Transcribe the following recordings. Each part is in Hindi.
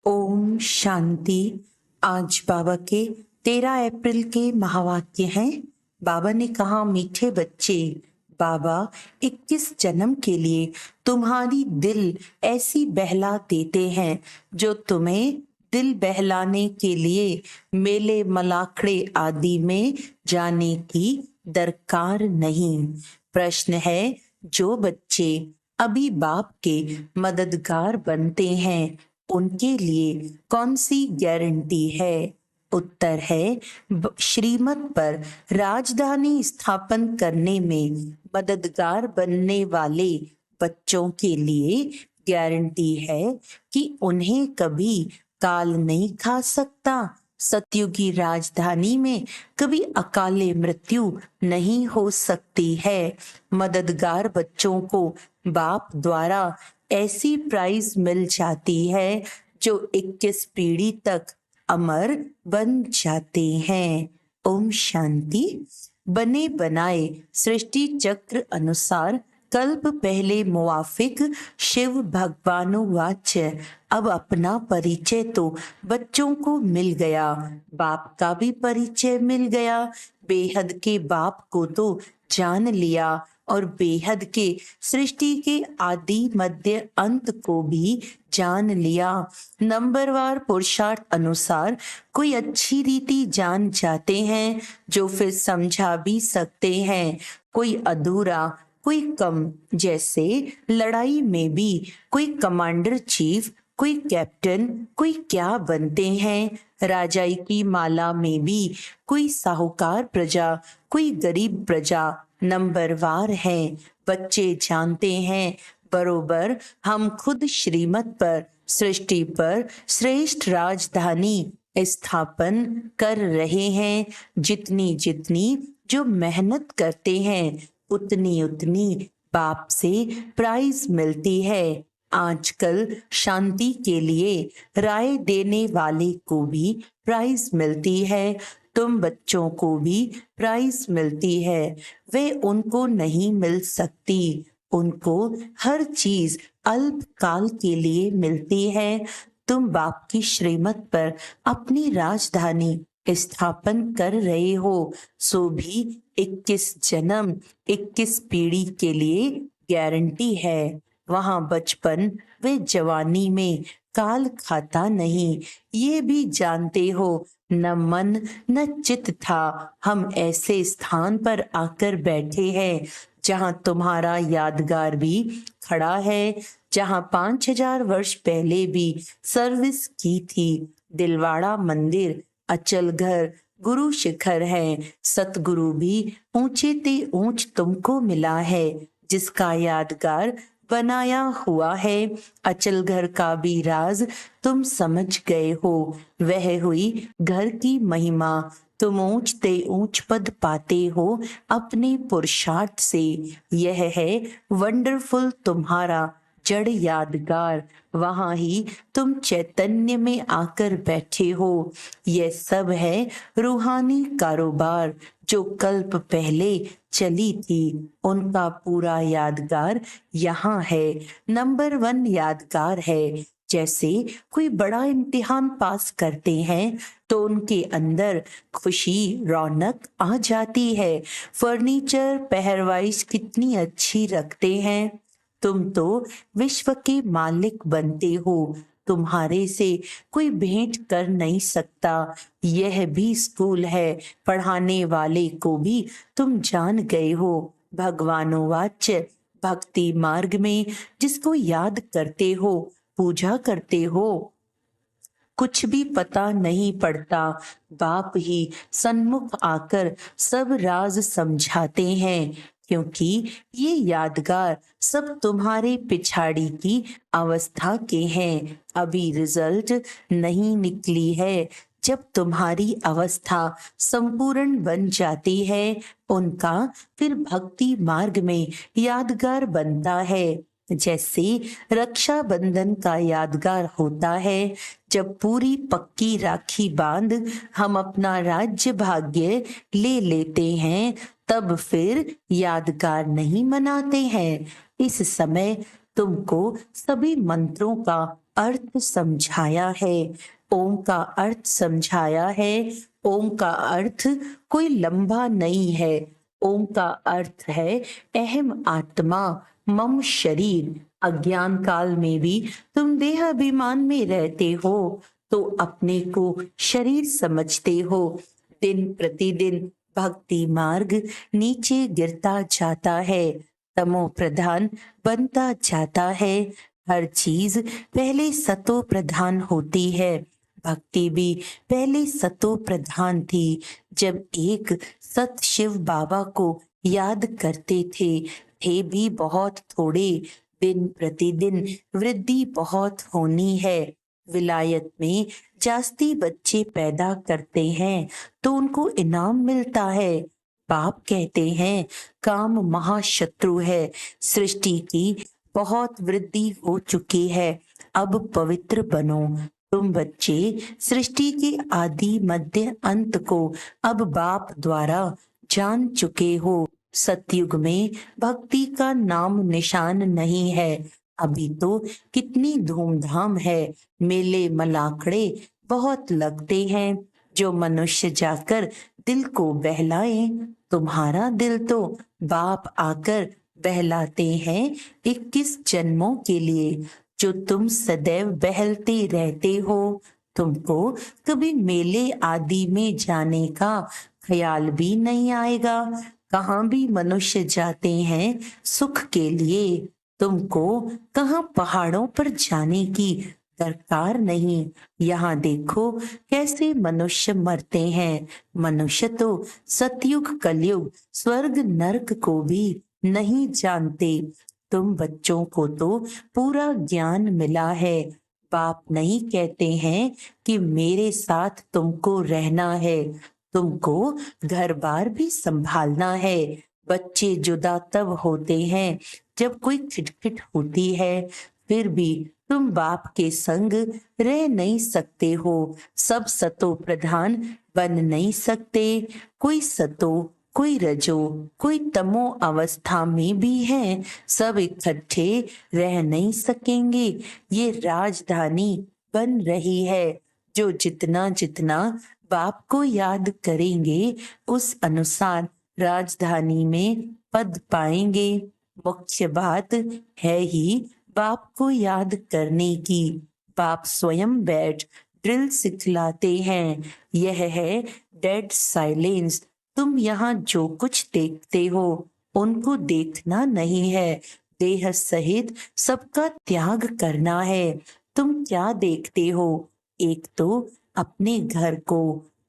ओम शांति। आज बाबा के 13 अप्रैल के महावाक्य हैं। बाबा ने कहा, मीठे बच्चे, बाबा 21 जन्म के लिए तुम्हारी दिल ऐसी बहला देते हैं जो तुम्हें दिल बहलाने के लिए मेले मलाखड़े आदि में जाने की दरकार नहीं। प्रश्न है, जो बच्चे अभी बाप के मददगार बनते हैं उनके लिए कौन सी गारंटी है? उत्तर है, श्रीमत पर राजधानी स्थापन करने में मददगार बनने वाले बच्चों के लिए गारंटी है कि उन्हें कभी काल नहीं खा सकता। सतयुगी राजधानी में कभी अकाले मृत्यु नहीं हो सकती है। मददगार बच्चों को बाप द्वारा ऐसी प्राइज मिल जाती है जो 21 पीढ़ी तक अमर बन जाते हैं। ओम शांति। बने बनाए सृष्टि चक्र अनुसार कल्प पहले मुवाफिक शिव भगवानुवाच्य। अब अपना परिचय तो बच्चों को मिल गया, बाप का भी परिचय मिल गया। बेहद के बाप को तो जान लिया और बेहद के सृष्टि के आदि मध्य अंत को भी जान लिया। नंबरवार पुरुषार्थ अनुसार कोई अच्छी रीति जान जाते हैं जो फिर समझा भी सकते हैं, कोई अधूरा, कोई कम। जैसे लड़ाई में भी कोई कमांडर चीफ, कोई कैप्टन, कोई क्या बनते हैं। राजाई की माला में भी कोई साहूकार प्रजा, कोई गरीब प्रजा नंबरवार हैं। बच्चे जानते हैं बरोबर हम खुद श्रीमत पर सृष्टि पर श्रेष्ठ राजधानी स्थापन कर रहे हैं। जितनी जितनी जो मेहनत करते हैं उतनी उतनी बाप से प्राइज मिलती है। आजकल शांति के लिए राय देने वाले को भी प्राइज मिलती है, तुम बच्चों को भी प्राइज मिलती है। वे उनको नहीं मिल सकती, उनको हर चीज अल्पकाल के लिए मिलती है। तुम बाप की श्रीमत पर अपनी राजधानी स्थापन कर रहे हो, सो भी 21 जन्म 21 पीढ़ी के लिए गारंटी है। वहां बचपन वे जवानी में काल खाता नहीं, ये भी जानते हो। न मन न चित था, हम ऐसे स्थान पर आकर बैठे हैं जहां तुम्हारा यादगार भी खड़ा है, जहां 5000 वर्ष पहले भी सर्विस की थी। दिलवाड़ा मंदिर, अचल घर, गुरु शिखर है। सतगुरु भी ऊंचे ते ऊंच तुमको मिला है, जिसका यादगार बनाया हुआ है। अचल घर का भी राज तुम समझ गए हो, वह हुई घर की महिमा। तुम ऊंच ते ऊंच पद पाते हो अपने पुरुषार्थ से। यह है वंडरफुल तुम्हारा जड़ यादगार, वहां ही तुम चैतन्य में आकर बैठे हो। यह सब है रूहानी कारोबार जो कल्प पहले चली थी, उनका पूरा यादगार यहाँ है। नंबर 1 यादगार है। जैसे कोई बड़ा इम्तिहान पास करते हैं तो उनके अंदर खुशी रौनक आ जाती है। फर्नीचर पहरवाइश कितनी अच्छी रखते हैं। तुम तो विश्व के मालिक बनते हो, तुम्हारे से कोई भेंट कर नहीं सकता। यह भी स्कूल है, पढ़ाने वाले को भी तुम जान गए हो। भगवानुवाच्य भक्ति मार्ग में जिसको याद करते हो, पूजा करते हो, कुछ भी पता नहीं पड़ता, बाप ही सन्मुख आकर सब राज समझाते हैं। क्योंकि ये यादगार सब तुम्हारे पिछाड़ी की अवस्था के हैं, अभी रिजल्ट नहीं निकली है। जब तुम्हारी अवस्था संपूर्ण बन जाती है, उनका फिर भक्ति मार्ग में यादगार बनता है। जैसे रक्षाबंधन का यादगार होता है, जब पूरी पक्की राखी बांध हम अपना राज्य भाग्य ले लेते हैं, तब फिर यादगार नहीं मनाते हैं। इस समय तुमको सभी मंत्रों का अर्थ समझाया है। ओम का अर्थ समझाया है। ओम का अर्थ कोई लंबा नहीं है। ओम का अर्थ है अहम आत्मा, मम शरीर। अज्ञान काल में भी तुम देह अभिमान में रहते हो तो अपने को शरीर समझते हो। दिन प्रतिदिन भक्ति मार्ग नीचे गिरता जाता है, तमो प्रधान बनता जाता है। हर चीज पहले सतो प्रधान होती है। भक्ति भी पहले सतो प्रधान थी। जब एक सत शिव बाबा को याद करते थे भी बहुत थोड़े। दिन प्रतिदिन वृद्धि बहुत होनी है। विलायत में जास्ती बच्चे पैदा करते हैं तो उनको इनाम मिलता है। बाप कहते हैं काम महाशत्रु है। सृष्टि की बहुत वृद्धि हो चुकी है, अब पवित्र बनो। तुम बच्चे सृष्टि के आदि मध्य अंत को अब बाप द्वारा जान चुके हो। सतयुग में भक्ति का नाम निशान नहीं है। अभी तो कितनी धूमधाम है, मेले मलाखड़े बहुत लगते हैं। जो मनुष्य जाकर दिल को बहलाए, तुम्हारा दिल तो बाप आकर बहलाते हैं 21 जन्मों के लिए, जो तुम सदैव बहलते रहते हो। तुमको कभी मेले आदि में जाने का ख्याल भी नहीं आएगा। कहाँ भी मनुष्य जाते हैं सुख के लिए, तुमको कहाँ पहाड़ों पर जाने की दरकार नहीं। यहाँ देखो कैसे मनुष्य मरते हैं। मनुष्य तो सतयुग कलयुग स्वर्ग नरक को भी नहीं जानते। तुम बच्चों को तो पूरा ज्ञान मिला है। बाप नहीं कहते हैं कि मेरे साथ तुमको रहना है, तुमको घर बार भी संभालना है। बच्चे जुदा तब होते हैं जब कोई खिटखिट होती है, फिर भी तुम बाप के संग रह नहीं सकते हो। सब सतो प्रधान बन नहीं सकते। कोई सतो, कोई रजो, कोई तमो अवस्था में भी हैं। सब इकट्ठे रह नहीं सकेंगे। ये राजधानी बन रही है। जो जितना जितना बाप को याद करेंगे उस अनुसार राजधानी में पद पाएंगे। मुख्य बात है ही बाप को याद करने की। बाप स्वयं बैठ ड्रिल सिखलाते हैं। यह है डेड साइलेंस। तुम यहाँ जो कुछ देखते हो उनको देखना नहीं है, देह सहित सबका त्याग करना है। तुम क्या देखते हो? एक तो अपने घर को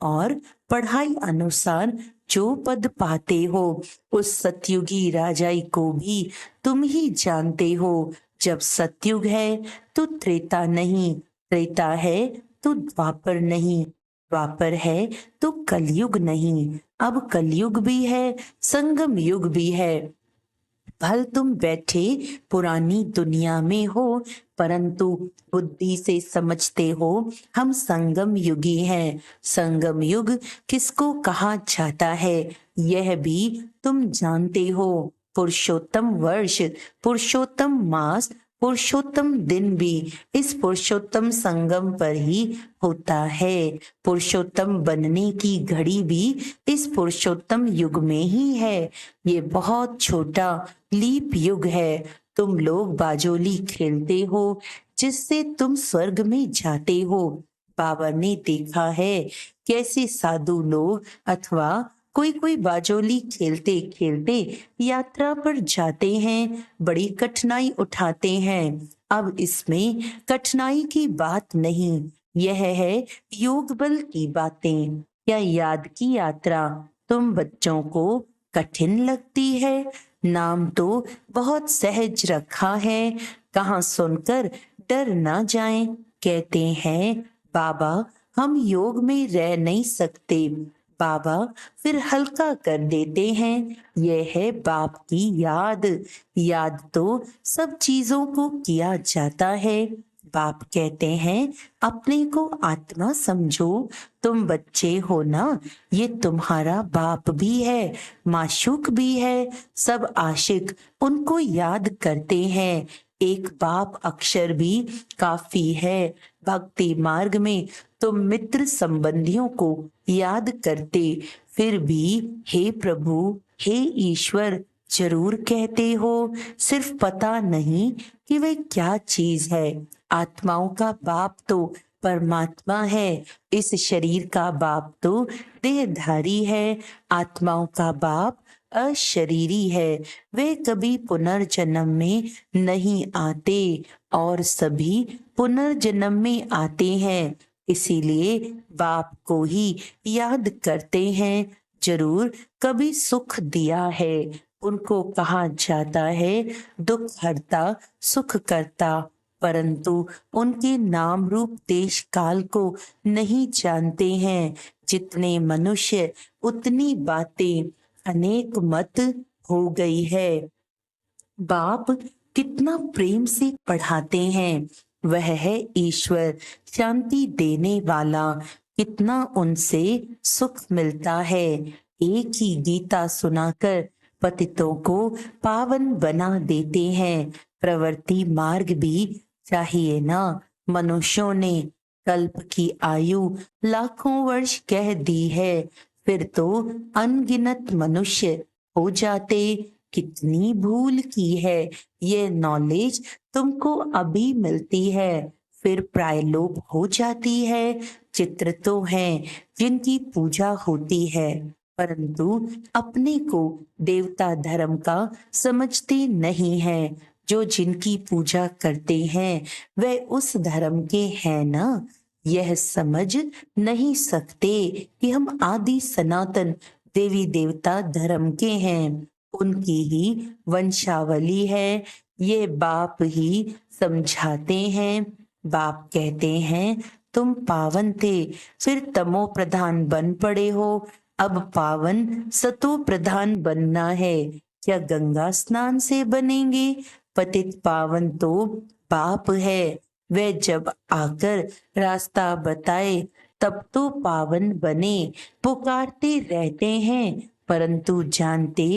और पढ़ाई अनुसार जो पद पाते हो उस सतयुगी राजाई को भी तुम ही जानते हो। जब सतयुग है तो त्रेता नहीं, त्रेता है तो द्वापर नहीं, द्वापर है तो कलयुग नहीं। अब कलयुग भी है, संगम युग भी है। भल तुम बैठे पुरानी दुनिया में हो, परंतु बुद्धि से समझते हो हम संगम युगी हैं। संगम युग किसको कहा जाता है यह भी तुम जानते हो। पुरुषोत्तम वर्ष, पुरुषोत्तम मास, पुरुषोत्तम दिन भी इस पुरुषोत्तम संगम पर ही होता है। पुरुषोत्तम बनने की घड़ी भी इस पुरुषोत्तम युग में ही है। ये बहुत छोटा लीप युग है। तुम लोग बाजोली खेलते हो जिससे तुम स्वर्ग में जाते हो। बाबा ने देखा है कैसे साधु लोग अथवा कोई कोई बाजोली खेलते खेलते यात्रा पर जाते हैं, बड़ी कठिनाई उठाते हैं। अब इसमें कठिनाई की बात नहीं, यह है योग बल की बातें। क्या याद की यात्रा तुम बच्चों को कठिन लगती है? नाम तो बहुत सहज रखा है, कहाँ सुनकर डर ना जाएं। कहते हैं बाबा हम योग में रह नहीं सकते, बाबा फिर हल्का कर देते हैं। यह है बाप की याद। याद तो सब चीजों को किया जाता है। बाप कहते हैं अपने को आत्मा समझो। तुम बच्चे हो ना, ये तुम्हारा बाप भी है, माशूक भी है। सब आशिक उनको याद करते हैं। एक बाप अक्षर भी काफी है। भक्ति मार्ग में तुम मित्र संबंधियों को याद करते फिर भी हे प्रभु, हे ईश्वर जरूर कहते हो। सिर्फ पता नहीं कि वे क्या चीज है। आत्माओं का बाप तो परमात्मा है, इस शरीर का बाप तो देहधारी है। आत्माओं का बाप अशरीरी है, वे कभी पुनर्जन्म में नहीं आते और सभी पुनर्जन्म में आते हैं, इसीलिए बाप को ही याद करते हैं। जरूर कभी सुख दिया है, उनको कहा जाता है दुख हरता सुख करता, परंतु उनके नाम रूप देश काल को नहीं जानते हैं। जितने मनुष्य उतनी बातें, अनेक मत हो गई है। बाप कितना प्रेम से पढ़ाते हैं, वह है ईश्वर शांति देने वाला। कितना उनसे सुख मिलता है। एक ही गीता सुनाकर पतितों को पावन बना देते हैं। प्रवृत्ति मार्ग भी चाहिए ना। मनुष्यों ने कल्प की आयु लाखों वर्ष कह दी है, फिर तो अनगिनत मनुष्य हो जाते। कितनी भूल की है, ये नॉलेज तुमको अभी मिलती है, फिर प्रायलोप हो जाती है। चित्र तो हैं जिनकी पूजा होती है, परंतु अपने को देवता धर्म का समझते नहीं है। जो जिनकी पूजा करते हैं वे उस धर्म के हैं ना। यह समझ नहीं सकते कि हम आदि सनातन देवी देवता धर्म के हैं, उनकी ही वंशावली है। ये बाप ही समझाते हैं। बाप कहते हैं तुम पावन थे, फिर तमो प्रधान बन पड़े हो, अब पावन सतो प्रधान बनना है। क्या गंगा स्नान से बनेंगे? पतित पावन तो बाप है, वे जब आकर रास्ता बताए तब तो पावन बने। पुकारते रहते हैं परंतु जानते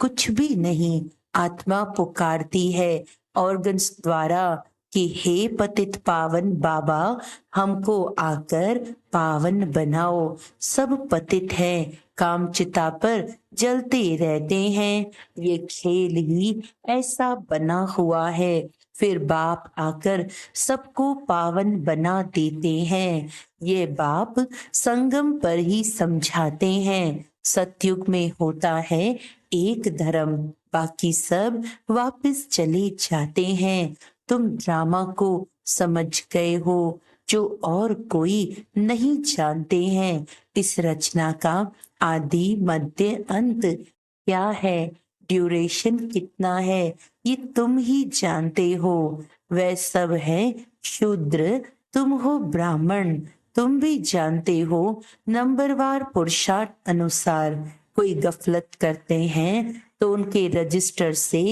कुछ भी नहीं। आत्मा पुकारती है ऑर्गन्स द्वारा कि हे पतित पावन बाबा, हमको आकर पावन बनाओ। सब पतित हैं, कामचिता पर जलते रहते हैं। ये खेल ही ऐसा बना हुआ है। फिर बाप आकर सबको पावन बना देते हैं। ये बाप संगम पर ही समझाते हैं। सतयुग में होता है एक धर्म, बाकी सब वापस चले जाते हैं। तुम ड्रामा को समझ गए हो जो और कोई नहीं जानते हैं। इस रचना का आदि मध्य अंत क्या है, ड्यूरेशन कितना है, ये तुम ही जानते हो। वह सब है शूद्र, तुम हो ब्राह्मण, तुम भी जानते हो नंबरवार पुरुषार्थ अनुसार। कोई गफलत करते हैं तो उनके रजिस्टर से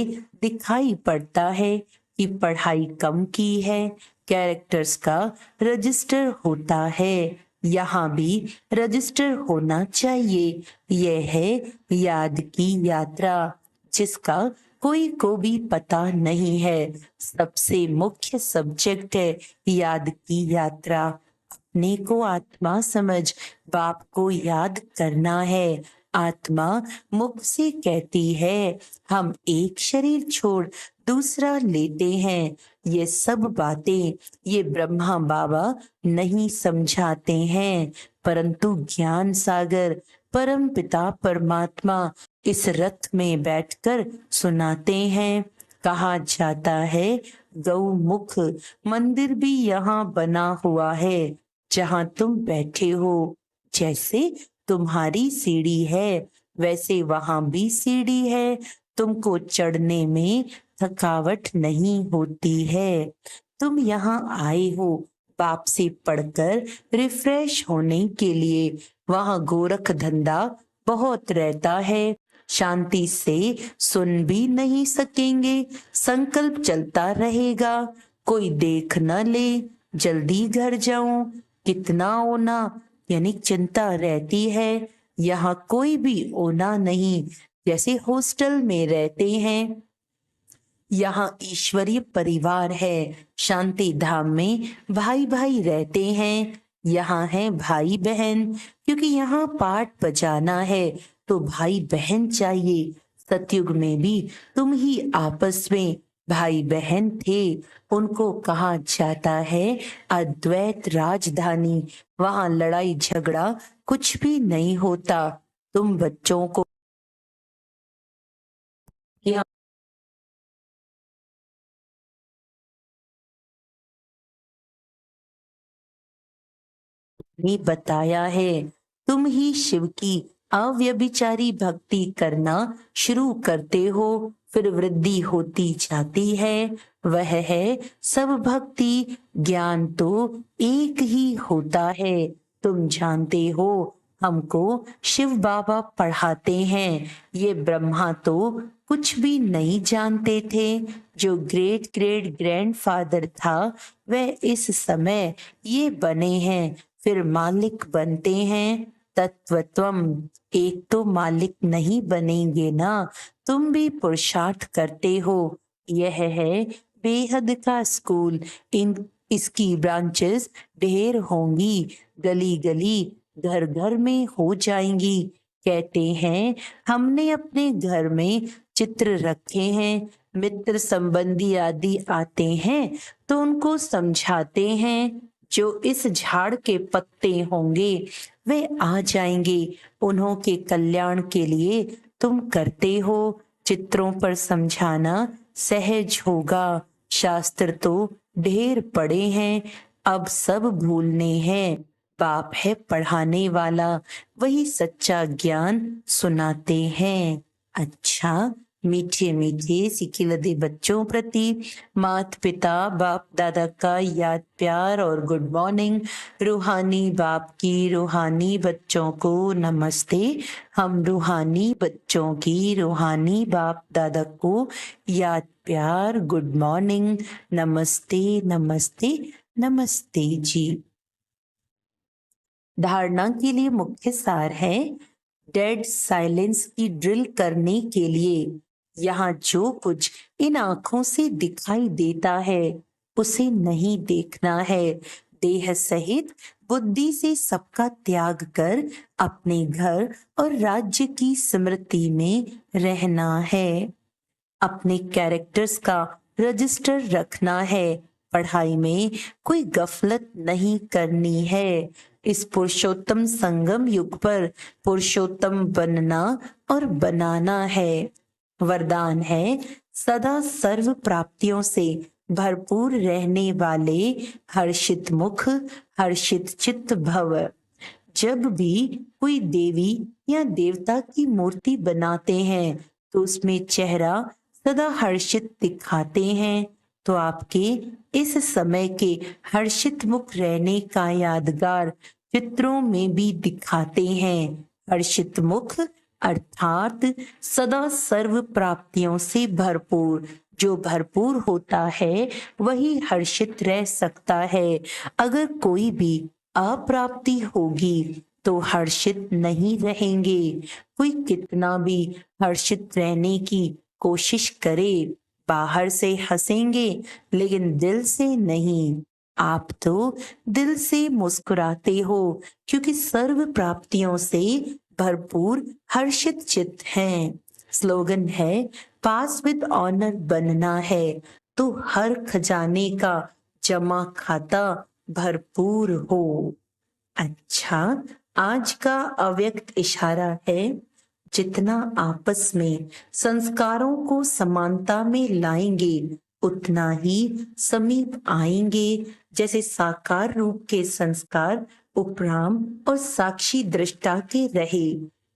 दिखाई पड़ता है कि पढ़ाई कम की है। कैरेक्टर्स का रजिस्टर होता है, यहाँ भी रजिस्टर होना चाहिए। यह है याद की यात्रा, जिसका कोई को भी पता नहीं है। सबसे मुख्य सब्जेक्ट है याद की यात्रा। अपने को आत्मा समझ बाप को याद करना है। आत्मा मुख से कहती है हम एक शरीर छोड़ दूसरा लेते हैं। ये सब बातें ये ब्रह्मा बाबा नहीं समझाते हैं, परंतु ज्ञान सागर परम पिता परमात्मा इस रथ में बैठकर सुनाते हैं। कहा जाता है गौमुख मंदिर भी यहाँ बना हुआ है जहाँ तुम बैठे हो। जैसे तुम्हारी सीढ़ी है वैसे वहां भी सीढ़ी है, तुमको चढ़ने में थकावट नहीं होती है। तुम यहाँ आए हो बाप से पढ़कर रिफ्रेश होने के लिए। वहां गोरख धंधा बहुत रहता है, शांति से सुन भी नहीं सकेंगे। संकल्प चलता रहेगा, कोई देख न ले, जल्दी घर जाऊं, कितना ओना यानी चिंता रहती है। यहाँ कोई भी ओना नहीं, जैसे हॉस्टल में रहते हैं। यहाँ ईश्वरीय परिवार है। शांति धाम में भाई भाई रहते हैं। यहाँ है भाई बहन, क्योंकि यहाँ पाठ बजाना है तो भाई बहन चाहिए। सतयुग में भी तुम ही आपस में भाई बहन थे। उनको कहा जाता है अद्वैत राजधानी। वहां लड़ाई झगड़ा कुछ भी नहीं होता। तुम बच्चों को यहाँ ने बताया है। तुम ही शिव की अव्यभिचारी भक्ति करना शुरू करते हो, फिर वृद्धि होती जाती है। वह है सब भक्ति। ज्ञान तो एक ही होता है। तुम जानते हो हमको शिव बाबा पढ़ाते हैं। ये ब्रह्मा तो कुछ भी नहीं जानते थे। जो ग्रेट ग्रेट ग्रैंडफादर था वह इस समय ये बने हैं, फिर मालिक बनते हैं। तत्वत्वम एक तो मालिक नहीं बनेंगे ना। तुम भी पुरुषार्थ करते हो। यह है बेहद का स्कूल। इन इसकी ब्रांचेस ढेर होंगी। गली गली घर घर में हो जाएंगी। कहते हैं हमने अपने घर में चित्र रखे हैं। मित्र संबंधी आदि आते हैं तो उनको समझाते हैं। जो इस झाड़ के पत्ते होंगे वे आ जाएंगे। उन्हों के कल्याण के लिए तुम करते हो। चित्रों पर समझाना सहज होगा। शास्त्र तो ढेर पढ़े हैं, अब सब भूलने हैं। बाप है पढ़ाने वाला, वही सच्चा ज्ञान सुनाते हैं। अच्छा, मीठे मीठे सिकिलदे बच्चों प्रति माता पिता बाप दादा का याद प्यार और गुड मॉर्निंग। रूहानी बाप की रूहानी बच्चों को नमस्ते। हम रूहानी बच्चों की रूहानी बाप दादा को याद प्यार गुड मॉर्निंग। नमस्ते नमस्ते नमस्ते जी। धारणा के लिए मुख्य सार है डेड साइलेंस की ड्रिल करने के लिए। यहाँ जो कुछ इन आंखों से दिखाई देता है उसे नहीं देखना है। देह सहित बुद्धि से सबका त्याग कर अपने घर और राज्य की स्मृति में रहना है। अपने कैरेक्टर्स का रजिस्टर रखना है। पढ़ाई में कोई गफलत नहीं करनी है। इस पुरुषोत्तम संगम युग पर पुरुषोत्तम बनना और बनाना है। वरदान है सदा सर्व प्राप्तियों से भरपूर रहने वाले हर्षित मुख हर्षित चित्त भव। जब भी कोई देवी या देवता की मूर्ति बनाते हैं तो उसमें चेहरा सदा हर्षित दिखाते हैं। तो आपके इस समय के हर्षित मुख रहने का यादगार चित्रों में भी दिखाते हैं। हर्षित मुख अर्थात सदा सर्व प्राप्तियों से भरपूर। जो भरपूर होता है वही हर्षित रह सकता है। अगर कोई भी अप्राप्ति होगी तो हर्षित नहीं रहेंगे। कोई कितना भी हर्षित रहने की कोशिश करे, बाहर से हंसेंगे लेकिन दिल से नहीं। आप तो दिल से मुस्कुराते हो क्योंकि सर्व प्राप्तियों से भरपूर हर्षित चित्त हैं। स्लोगन है पास विद ऑनर बनना है तो हर खजाने का जमा खाता भरपूर हो। अच्छा, आज का अव्यक्त इशारा है जितना आपस में संस्कारों को समानता में लाएंगे उतना ही समीप आएंगे। जैसे साकार रूप के संस्कार उपराम और साक्षी दृष्टा के रहे,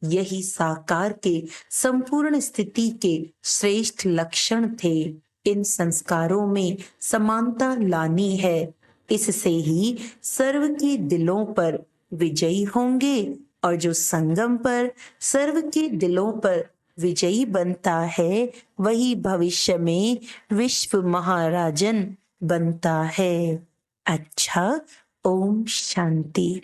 यही साकार के संपूर्ण स्थिति के श्रेष्ठ लक्षण थे। इन संस्कारों में समानता लानी है। इससे ही सर्व के दिलों पर विजयी होंगे और जो संगम पर सर्व के दिलों पर विजयी बनता है वही भविष्य में विश्व महाराजन बनता है। अच्छा, ओम शांति।